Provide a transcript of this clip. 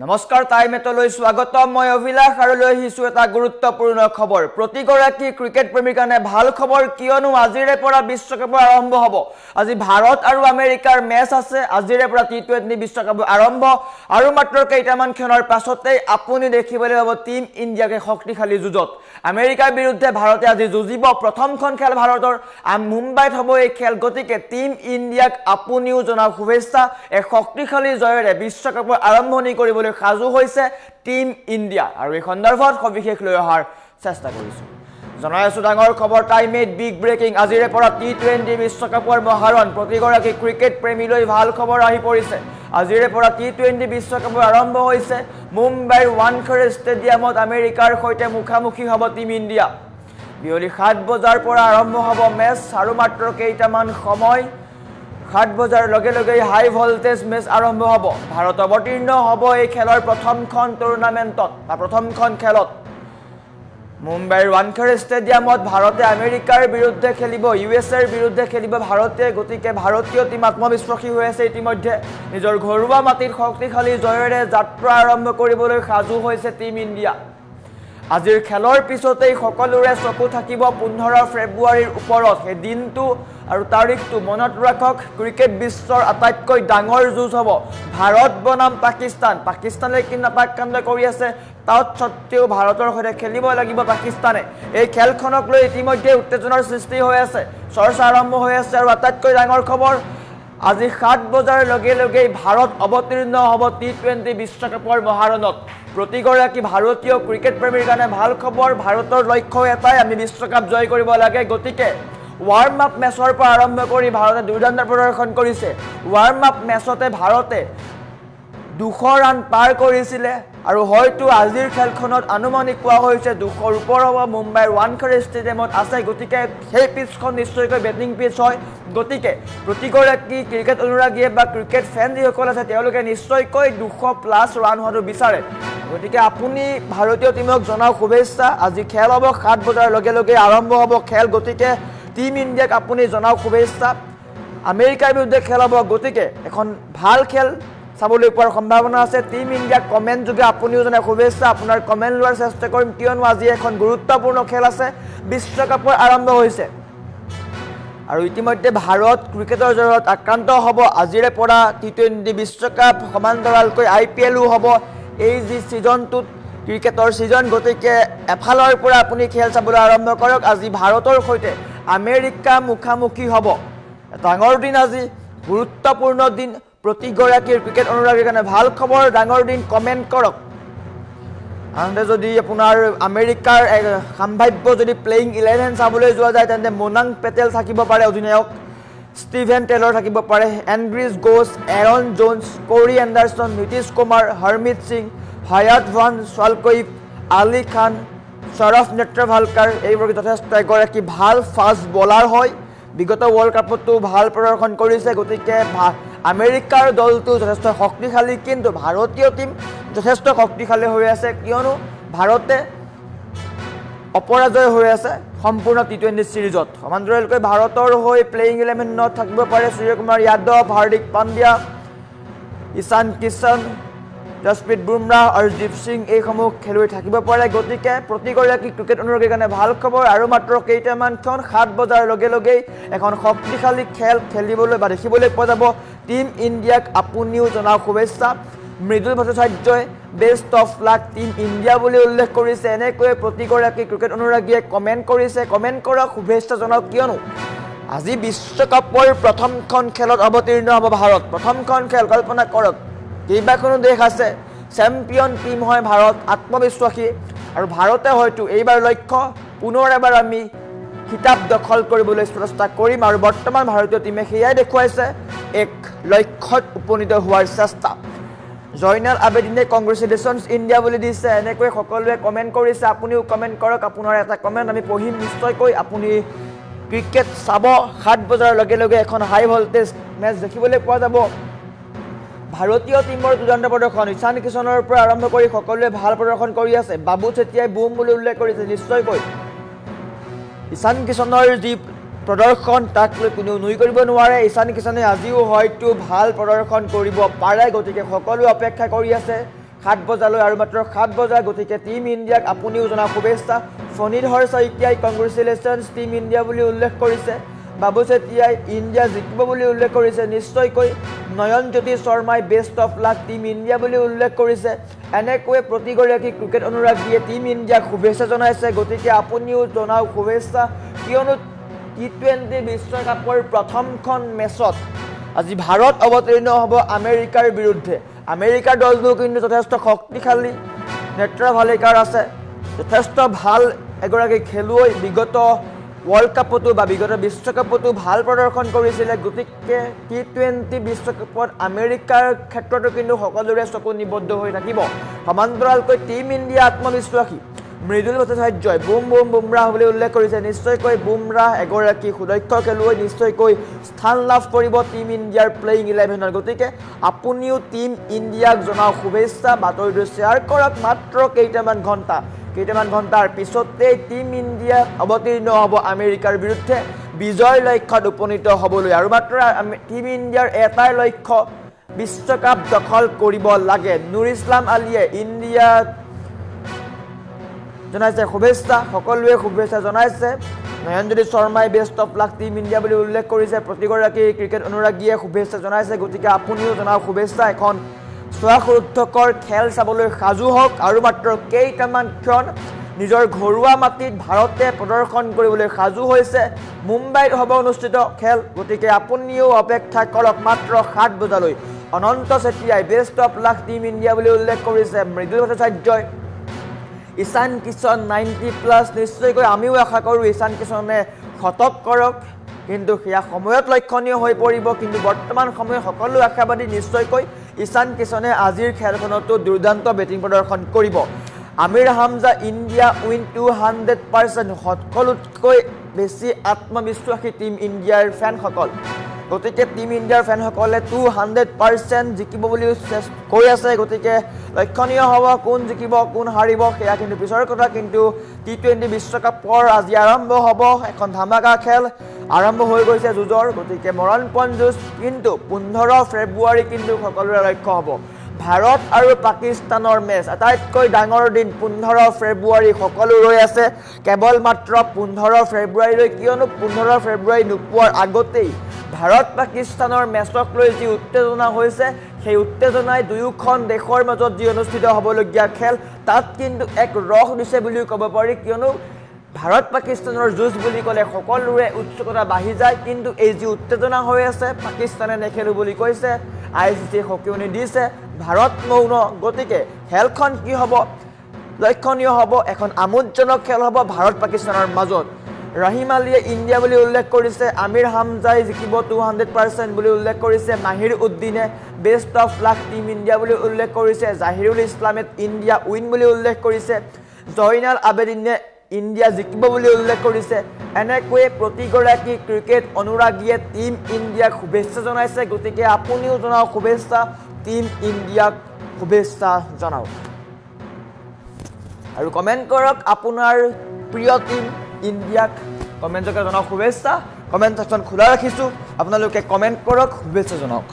নমস্কাৰ টাইমেটলৈ স্বাগতম মই অভিলাষ আৰু লৈ আহিছো এটা গুৰুত্বপূৰ্ণ খবৰ প্ৰতিগৰাকী ক্ৰিকেট প্ৰেমীৰ কাৰণে ভাল খবৰ কিয়নো আজিৰে পৰা বিশ্বকাপ আৰম্ভ হ'ব আজি ভাৰত আৰু আমেৰিকাৰ মেচ আছে আজিৰে পৰা টি20 বিশ্বকাপ আৰম্ভ আৰু মাত্ৰ কেইটামান ক্ষণৰ পাছতে আপুনি দেখিবলৈ পাব টিম ইণ্ডিয়াকে শক্তিশালী যুঁজত আমেৰিকাৰ বিৰুদ্ধে ভাৰতে আজি যুঁজিব প্ৰথমখন খেল ভাৰতৰ মুম্বাইত হ'ব এই খেল গতিকে টিম ইণ্ডিয়াক আপুনিও জনাওক শুভেচ্ছা এক শক্তিশালী জয়েৰে বিশ্বকাপৰ আৰম্ভণি কৰিব সাজু হৈছে টিম ইণ্ডিয়া আৰু এই সন্দৰ্ভত সবিশেষ লৈ অহাৰ চেষ্টা কৰিছো জনাই আছো ডাঙৰ খবৰ টাইমেট বিগ ব্ৰেকিং আজিৰে পৰা টি20 বিশ্বকাপৰ মহাৰণ প্ৰতিগৰাকী ক্ৰিকেট প্ৰেমীলৈ ভাল খবৰ আহি পৰিছে আজিৰে পৰা টি20 বিশ্বকাপ আৰম্ভ হৈছে মুম্বাইৰ ৱানখেড়ে ষ্টেডিয়ামত আমেৰিকাৰ সৈতে মুখামুখি হ'ব টিম ইণ্ডিয়া বিয়লি 7 বজাৰ পৰা আৰম্ভ হ'ব মেচ আৰু মাত্ৰ কেইটামান সময় 7 বজাৰ লগে লগে হাই ভোল্টেজ মেচ আৰম্ভ হ'ব ভাৰত অৱতীৰ্ণ হ'ব এই খেলৰ প্ৰথমখন টুৰ্নামেণ্টত বা প্ৰথমখন খেলত মুম্বাইৰ ৱানখেড়ে ষ্টেডিয়ামত ভাৰতে আমেৰিকাৰ বিৰুদ্ধে খেলিব ইউএছএৰ বিৰুদ্ধে খেলিব ভাৰতে গতিকে ভাৰতীয় টিম আত্মবিশ্বাসী হৈ আছে ইতিমধ্যে নিজৰ ঘৰুৱা মাটিত শক্তিশালী জয়েৰে যাত্ৰা আৰম্ভ কৰিবলৈ সাজু হৈছে টিম ইণ্ডিয়া আজিৰ খেলৰ পিছতেই সকলোৰে চকু থাকিব 15 ফেব্ৰুৱাৰীৰ ওপৰত সেই দিনটো আৰু তাৰিখটো মনত ৰাখক ক্ৰিকেট বিশ্বৰ আটাইতকৈ ডাঙৰ যুঁজ হ'ব ভাৰত বনাম পাকিস্তানে কি নাপাক কাণ্ড কৰি আছে তাত সত্ত্বেও ভাৰতৰ সৈতে খেলিব লাগিব পাকিস্তানে এই খেলখনক লৈ ইতিমধ্যে উত্তেজনাৰ সৃষ্টি হৈ আছে চৰ্চা আৰম্ভ হৈ আছে আৰু আটাইতকৈ ডাঙৰ খবৰ আজি 7 বজাৰ লগে লগে ভাৰত অৱতীৰ্ণ হ'ব টি20 বিশ্বকাপৰ মহাৰণত প্ৰতিগৰাকী ভাৰতীয় ক্ৰিকেট প্ৰেমীৰ কাৰণে ভাল খবৰ ভাৰতৰ লক্ষ্য এটাই আমি বিশ্বকাপ জয় কৰিব লাগে গতিকে ৱাৰ্ম আপ মেচৰ পৰা আৰম্ভ কৰি ভাৰতে দুৰ্দান্ত প্ৰদৰ্শন কৰিছে ৱাৰ্ম আপ মেচতে ভাৰতে 200 ৰান পাৰ কৰিছিলে আৰু হয়তো আজিৰ খেলখনত আনুমানিক কোৱা হৈছে 200ৰ ওপৰ হ'ব মুম্বাইৰ ৱানখেড়ে ষ্টেডিয়ামত আছে গতিকে সেই পিচখন নিশ্চয়কৈ বেটিং পিচ হয় গতিকে প্ৰতিগৰাকী ক্ৰিকেট অনুৰাগীয়ে বা ক্ৰিকেট ফেন যিসকল আছে তেওঁলোকে নিশ্চয়কৈ 200+ ৰান হোৱাটো বিচাৰে গতিকে আপুনি ভাৰতীয় টিমক জনাওক শুভেচ্ছা আজি খেল হ'ব 7 বজাৰ লগে লগে আৰম্ভ হ'ব খেল গতিকে টিম ইণ্ডিয়াক আপুনি জনাওক শুভেচ্ছা আমেৰিকাৰ বিৰুদ্ধে খেল হ'ব গতিকে এখন ভাল খেল চাবলৈ পোৱাৰ সম্ভাৱনা আছে টিম ইণ্ডিয়াক কমেণ্ট যোগে আপুনিও জনাই শুভেচ্ছা আপোনাৰ কমেণ্ট লোৱাৰ চেষ্টা কৰিম কিয়নো আজি এখন গুৰুত্বপূৰ্ণ খেল আছে বিশ্বকাপৰ আৰম্ভ হৈছে আৰু ইতিমধ্যে ভাৰত ক্ৰিকেটৰ জয়ত আক্ৰান্ত হ'ব আজিৰে পৰা টি20 বিশ্বকাপ সমান্তৰালকৈ IPLও হ'ব এই যি ছিজনটোত ক্ৰিকেটৰ ছিজন গতিকে এফালৰ পৰা আপুনি খেল চাবলৈ আৰম্ভ কৰক আজি ভাৰতৰ সৈতে আমেৰিকা মুখামুখি হ'ব ডাঙৰ দিন আজি গুৰুত্বপূৰ্ণ দিন প্ৰতিগৰাকীৰ ক্ৰিকেট অনুৰাগীৰ কাৰণে ভাল খবৰ ডাঙৰ দিন কমেণ্ট কৰক আনহাতে যদি আপোনাৰ আমেৰিকাৰ সম্ভাৱ্য যদি প্লেইং 11 চাবলৈ যোৱা যায় তেন্তে মোনাং পেটেল থাকিব পাৰে অধিনায়ক ষ্টিভেন টেইলৰ থাকিব পাৰে এণ্ড্ৰিজ গোছ error Jones query Anderson Nitish Kumar Harmit Singh হায়াত ভান ছোৱালকৈফ আলী খান সৰফ নেত্ৰভালকাৰ এইবোৰ যথেষ্ট এগৰাকী ভাল ফাষ্ট বলাৰ হয় বিগত ৱৰ্ল্ড কাপতো ভাল প্ৰদৰ্শন কৰিছে গতিকে আমেৰিকাৰ দলটো যথেষ্ট শক্তিশালী কিন্তু ভাৰতীয় টিম যথেষ্ট শক্তিশালী হৈ আছে কিয়নো ভাৰতে অপৰাজয় হৈ আছে সম্পূৰ্ণ টি20 সিৰিজত সমান্তৰালকৈ ভাৰতৰ হৈ প্লেইং 11ত থাকিব পাৰে সূৰ্যকুমাৰ যাদৱ হাৰ্দিক পাণ্ডিয়া ঈশান কিষণ জসপ্ৰীত বুমৰাহ হৰদীপ সিং এইসমূহ খেলুৱৈ থাকিব পাৰে গতিকে প্ৰতিগৰাকী ক্ৰিকেট অনুৰাগীৰ কাৰণে ভাল খবৰ আৰু মাত্ৰ কেইটামান ক্ষণ 7 বজাৰ লগে লগেই এখন শক্তিশালী খেল খেলিবলৈ বা দেখিবলৈ পোৱা যাব টিম ইণ্ডিয়াক আপুনিও জনাওক শুভেচ্ছা মৃদুল ভট্টাচাৰ্যই best of luck team India বুলি উল্লেখ কৰিছে এনেকৈ প্ৰতিগৰাকী ক্ৰিকেট অনুৰাগীয়ে কমেণ্ট কৰিছে কমেণ্ট কৰক শুভেচ্ছা জনাওক কিয়নো আজি বিশ্বকাপৰ প্ৰথমখন খেলত অৱতীৰ্ণ হ'ব ভাৰত প্ৰথমখন খেল কল্পনা কৰক কেইবাখনো দেশ আছে চেম্পিয়ন টিম হয় ভাৰত আত্মবিশ্বাসী আৰু ভাৰতে হয়তো এইবাৰ লক্ষ্য পুনৰ এবাৰ আমি খিতাপ দখল কৰিবলৈ চেষ্টা কৰিম আৰু বৰ্তমান ভাৰতীয় টিমে সেয়াই দেখুৱাইছে এক লক্ষ্যত উপনীত হোৱাৰ চেষ্টা জয়নাল আবেদিনে কংগ্ৰেচুলেশ্যনছ ইণ্ডিয়া বুলি দিছে এনেকৈ সকলোৱে কমেণ্ট কৰিছে আপুনিও কমেণ্ট কৰক আপোনাৰ এটা কমেণ্ট আমি পঢ়িম নিশ্চয়কৈ আপুনি ক্ৰিকেট চাব 7 বজাৰ লগে লগে এখন হাই ভোল্টেজ মেচ দেখিবলৈ পোৱা যাব ভাৰতীয় টিমৰ দুৰ্দান্ত প্ৰদৰ্শন ঈশান কিষণৰ পৰা আৰম্ভ কৰি সকলোৱে ভাল প্ৰদৰ্শন কৰি আছে বাবু চেতিয়াই বুম বুলি উল্লেখ কৰিছে নিশ্চয়কৈ ঈশান কিষণৰ যি প্ৰদৰ্শন তাক লৈ কোনেও নুই কৰিব নোৱাৰে ঈশান কিষণে আজিও হয়তো ভাল প্ৰদৰ্শন কৰিব পাৰে গতিকে সকলো অপেক্ষা কৰি আছে 7 বজালৈ আৰু মাত্ৰ 7 বজা গতিকে টিম ইণ্ডিয়াক আপুনিও জনা শুভেচ্ছা ফণীধৰ শইকীয়াই কংগ্ৰেচুলেশ্যনছ টিম ইণ্ডিয়া বুলি উল্লেখ কৰিছে বাবু চেতিয়াই ইণ্ডিয়া জিকিব বুলি উল্লেখ কৰিছে নিশ্চয়কৈ নয়নজ্যোতি শৰ্মাই best of luck team India বুলি উল্লেখ কৰিছে এনেকৈ প্ৰতিগৰাকী ক্ৰিকেট অনুৰাগীয়ে টিম ইণ্ডিয়াক শুভেচ্ছা জনাইছে গতিকে আপুনিও জনাওক শুভেচ্ছা কিয়নো T20 বিশ্বকাপৰ প্ৰথমখন মেচত আজি ভাৰত অৱতীৰ্ণ হ'ব আমেৰিকাৰ বিৰুদ্ধে আমেৰিকাৰ দলটো কিন্তু যথেষ্ট শক্তিশালী নেত্ৰা ভালেকাৰ আছে যথেষ্ট ভাল এগৰাকী খেলুৱৈ বিগত ৱৰ্ল্ড কাপতো বা বিগত বিশ্বকাপতো ভাল প্ৰদৰ্শন কৰিছিলে গতিকে T20 বিশ্বকাপত আমেৰিকাৰ ক্ষেত্ৰতো কিন্তু সকলোৰে চকু নিবদ্ধ হৈ থাকিব সমান্তৰালকৈ টিম ইণ্ডিয়া আত্মবিশ্বাসী মৃদুল ভট্টাচাৰ্যই বুমৰাহ বুলি উল্লেখ কৰিছে নিশ্চয়কৈ বুমৰাহ এগৰাকী সুদক্ষ খেলুৱৈ নিশ্চয়কৈ স্থান লাভ কৰিব টিম ইণ্ডিয়াৰ প্লেয়িং 11ত গতিকে আপুনিও টিম ইণ্ডিয়াক জনাওক শুভেচ্ছা বাতৰিটো শ্বেয়াৰ কৰক মাত্ৰ কেইটামান ঘণ্টাৰ পিছতেই টিম ইণ্ডিয়া অৱতীৰ্ণ হ'ব আমেৰিকাৰ বিৰুদ্ধে বিজয় লক্ষ্যত উপনীত হ'বলৈ আৰু মাত্ৰ টিম ইণ্ডিয়াৰ এটাই লক্ষ্য বিশ্বকাপ দখল কৰিব লাগে নুৰ ইছলাম আলীয়ে ইণ্ডিয়াক জনাইছে শুভেচ্ছা সকলোৱে শুভেচ্ছা জনাইছে নয়নজ্যোতি শৰ্মাই best of luck team India বুলি উল্লেখ কৰিছে প্ৰতিগৰাকী ক্ৰিকেট অনুৰাগীয়ে শুভেচ্ছা জনাইছে গতিকে আপুনিও জনাওক শুভেচ্ছা এখন স্বাগতকৰ খেল চাবলৈ সাজু হওক আৰু মাত্ৰ কেইটামান ক্ষণ নিজৰ ঘৰুৱা মাটিত ভাৰতে প্ৰদৰ্শন কৰিবলৈ সাজু হৈছে মুম্বাইত হ'ব অনুষ্ঠিত খেল গতিকে আপুনিও অপেক্ষা কৰক মাত্ৰ 7 বজালৈ অনন্ত চেতিয়াই best of luck team India বুলি উল্লেখ কৰিছে মৃদুল ভট্টাচাৰ্যই ঈশান কিষণ 90+ নিশ্চয়কৈ আমিও আশা কৰোঁ ঈশান কিষণে শতক কৰক কিন্তু সেয়া সময়ত লক্ষণীয় হৈ পৰিব কিন্তু বৰ্তমান সময়ত সকলো আশাবাদী নিশ্চয়কৈ ঈশান কিষণে আজিৰ খেলখনতো দুৰ্দান্ত বেটিং প্ৰদৰ্শন কৰিব আমিৰ হামজা ইণ্ডিয়া উইন 200% সকলোতকৈ বেছি আত্মবিশ্বাসী টিম ইণ্ডিয়াৰ ফেনসকল গতিকে টিম ইণ্ডিয়াৰ ফেনসকলে 200% জিকিব বুলি কৈ আছে গতিকে লক্ষণীয় হ'ব কোন জিকিব কোন হাৰিব সেয়া কিন্তু পিছৰ কথা কিন্তু T20 বিশ্বকাপৰ আজি আৰম্ভ হ'ব এখন ধামাকা খেল আৰম্ভ হৈ গৈছে যুঁজৰ গতিকে মৰণপণ যুঁজ কিন্তু 15 ফেব্ৰুৱাৰী কিন্তু সকলোৰে লক্ষ্য হ'ব ভাৰত আৰু পাকিস্তানৰ মেচ আটাইতকৈ ডাঙৰ দিন 15 ফেব্ৰুৱাৰী সকলো ৰৈ আছে কেৱল মাত্ৰ 15 ফেব্ৰুৱাৰীলৈ কিয়নো 15 ফেব্ৰুৱাৰী নোপোৱাৰ আগতেই ভাৰত পাকিস্তানৰ মেচক লৈ যি উত্তেজনা হৈছে সেই উত্তেজনাই দুয়োখন দেশৰ মাজত যি অনুষ্ঠিত হ'বলগীয়া খেল তাত কিন্তু এক ৰস দিছে বুলি ক'ব পাৰি কিয়নো ভাৰত পাকিস্তানৰ যুঁজ বুলি ক'লে সকলোৰে উৎসুকতা বাঢ়ি যায় কিন্তু এই যি উত্তেজনা হৈ আছে পাকিস্তানে নেখেলো বুলি কৈছে ICC সকিয়নি দিছে ভাৰত মৌন গতিকে খেলখন কি হ'ব লক্ষণীয় হ'ব এখন আমোদজনক খেল হ'ব ভাৰত পাকিস্তানৰ মাজত ৰহিম আলীয়ে ইণ্ডিয়া বুলি উল্লেখ কৰিছে আমিৰ হামজাই জিকিব 200% বুলি উল্লেখ কৰিছে মাহিৰ উদ্দিনে best of luck team India বুলি উল্লেখ কৰিছে জাহিৰুল ইছলামে ইণ্ডিয়া উইন বুলি উল্লেখ কৰিছে জয়নাল আবেদিনে ইণ্ডিয়া জিকিব বুলি উল্লেখ কৰিছে এনেকৈয়ে প্ৰতিগৰাকী ক্ৰিকেট অনুৰাগীয়ে টিম ইণ্ডিয়াক শুভেচ্ছা জনাইছে গতিকে আপুনিও জনাওক শুভেচ্ছা টিম ইণ্ডিয়াক শুভেচ্ছা জনাওক আৰু কমেণ্ট কৰক আপোনাৰ প্ৰিয় টিম ইণ্ডিয়াক কমেণ্ট যোগে জনাওক শুভেচ্ছা কমেণ্ট ছেকশ্যন খোলা ৰাখিছোঁ আপোনালোকে কমেণ্ট কৰক শুভেচ্ছা জনাওক